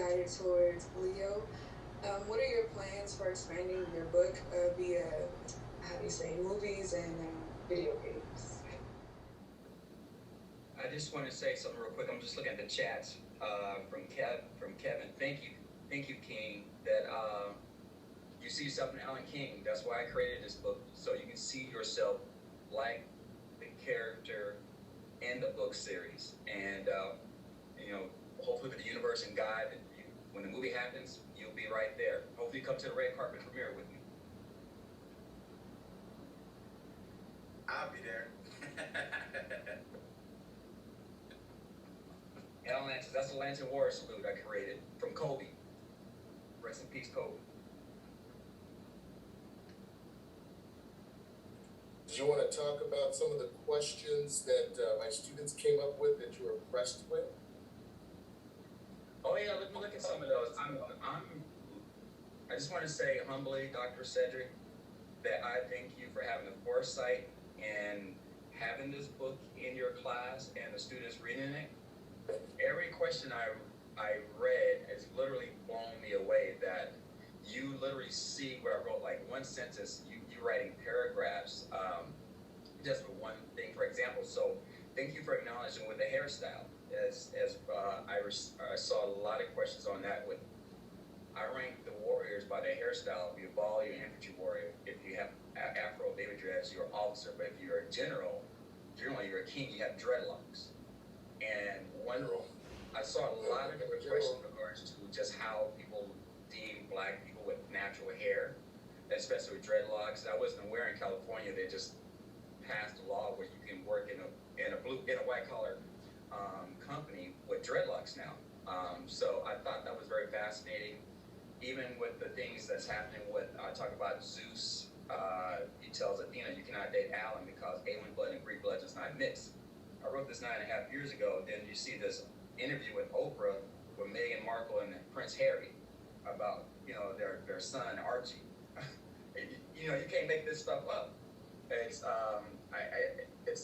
guided towards Leo. What are your plans for expanding your book via, how do you say, movies and video games? I just want to say something real quick. I'm just looking at the chats from Kevin. Thank you, King. That you see yourself in Alan King. That's why I created this book, so you can see yourself like the character in the book series, and you know, hopefully with the universe and God, when the movie happens, you'll be right there. Hopefully, you come to the red carpet premiere with me. I'll be there. Atlantis, that's the Lantern Warrior salute I created from Kobe. Rest in peace, Kobe. Do you want to talk about some of the questions that my students came up with that you were impressed with? Oh yeah, let me look at some of those. I just want to say humbly, Dr. Cedrick, that I thank you for having the foresight and having this book in your class and the students reading it. Every question I read has literally blown me away, that you literally see where I wrote like one sentence, you writing paragraphs, just for one thing, for example. So thank you for acknowledging with the hairstyle. I saw a lot of questions on that. With I rank the warriors by their hairstyle. If you're a ball, you're an infantry warrior. If you have afro baby dreads, you're an officer. But if you're a general, generally you're a king. You have dreadlocks. And I saw a lot of different questions in regards to just how people deem black people with natural hair, especially with dreadlocks. I wasn't aware in California they just passed a law where you can work in a white collar company with dreadlocks now. So I thought that was very fascinating. Even with the things that's happening with, I talk about Zeus. He tells Athena, you cannot date Alan because alien blood and Greek blood does not mix. I wrote this 9.5 years ago. Then you see this interview with Oprah with Meghan Markle and Prince Harry about, you know, their son Archie. You know, you can't make this stuff up. It's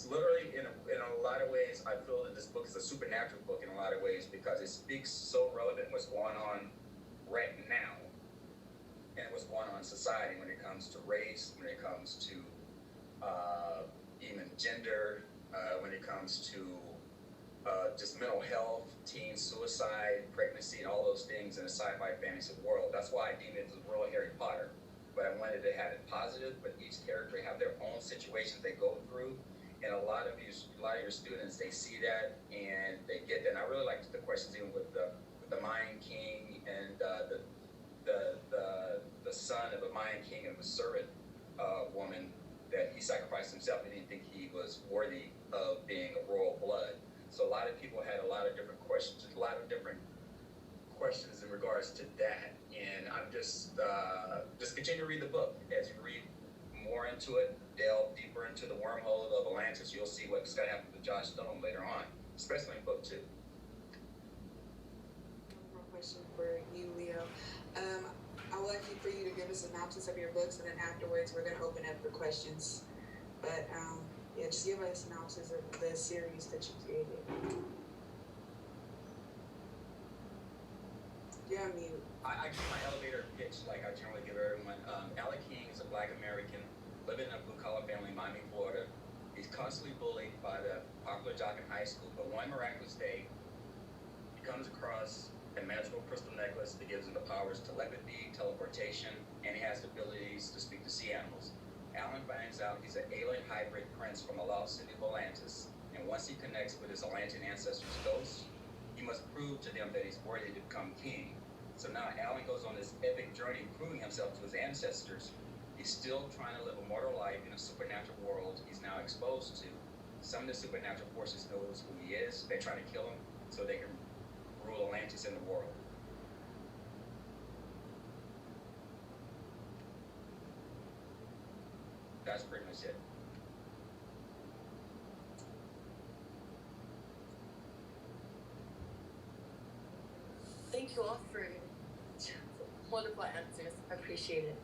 literally in a lot of ways. I feel that this book is a supernatural book in a lot of ways because it speaks so relevant what's going on right now and what's going on in society when it comes to race, when it comes to even gender, when it comes to just mental health, teen suicide, pregnancy, and all those things in a sci-fi fantasy world. That's why I deem it the world of Harry Potter. But I wanted to have it positive, but each character have their own situations they go through. And a lot of your students, they see that and they get that. And I really liked the questions even with the Mayan King and the son of a Mayan King and the servant woman, that he sacrificed himself. He didn't think he was worthy of being a royal blood. So a lot of people had a lot of different questions, in regards to that. And I'm just continue to read the book. As you read more into it, delve deeper into the wormhole of Atlantis, you'll see what's going to happen to Josh Stone later on, especially in book 2. One more question for you, Leo. I would like for you to give a synopsis of your books, and then afterwards we're going to open up for questions. But yeah, just give us a synopsis of the series that you created. You're on mute. I give my elevator pitch like I generally give everyone. Alec King is a black American living in a blue-collar family in Miami, Florida. He's constantly bullied by the popular jock in high school, but one miraculous day, he comes across a magical crystal necklace that gives him the powers telepathy, teleportation, and he has the abilities to speak to sea animals. Alan finds out he's an alien hybrid prince from the lost city of Atlantis, and once he connects with his Atlantean ancestors' ghosts, he must prove to them that he's worthy to become king. So now Alan goes on this epic journey proving himself to his ancestors. He's still trying to live a mortal life in a supernatural world he's now exposed to. Some of the supernatural forces knows who he is. They're trying to kill him so they can rule Atlantis in the world. That's pretty much it. Thank you all for wonderful answers. I appreciate it.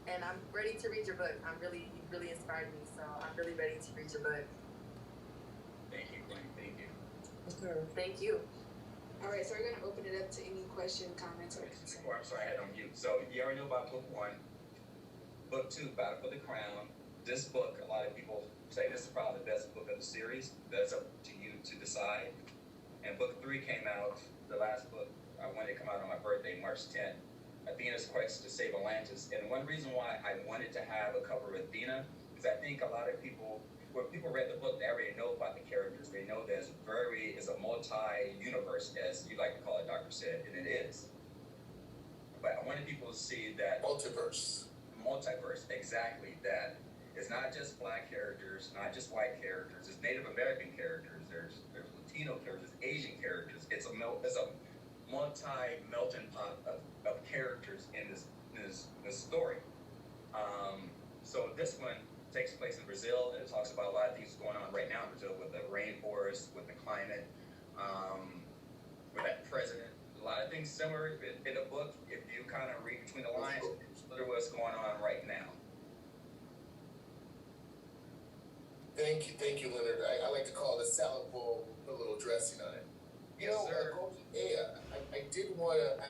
And I'm ready to read your book. You really inspired me, so I'm really ready to read your book. Thank you, Glenn. Thank you. Okay. Thank you. All right, so we're gonna open it up to any question, comments, or concerns. I'm sorry, I had on mute. So you already know about book 1. Book 2, Battle for the Crown. This book, a lot of people say this is probably the best book of the series. That's up to you to decide. And book 3 came out, the last book, when it came out on my birthday, March 10th. Athena's Quest to Save Atlantis. And one reason why I wanted to have a cover of Athena is I think a lot of people, when people read the book, they already know about the characters. They know that it's a multi-universe, as you like to call it, Dr. said, and it is. But I wanted people to see that Multiverse, exactly, that it's not just black characters, not just white characters, it's Native American characters, there's Latino characters, Asian characters. It's a multi-melting pot of characters in this story. So this one takes place in Brazil, and it talks about a lot of things going on right now in Brazil with the rainforest, with the climate, with that president. A lot of things similar in the book. If you kind of read between the lines, it's literally what's going on right now. Thank you, Leonard. I like to call it a salad bowl with a little dressing on it. Yes, sir. I did want to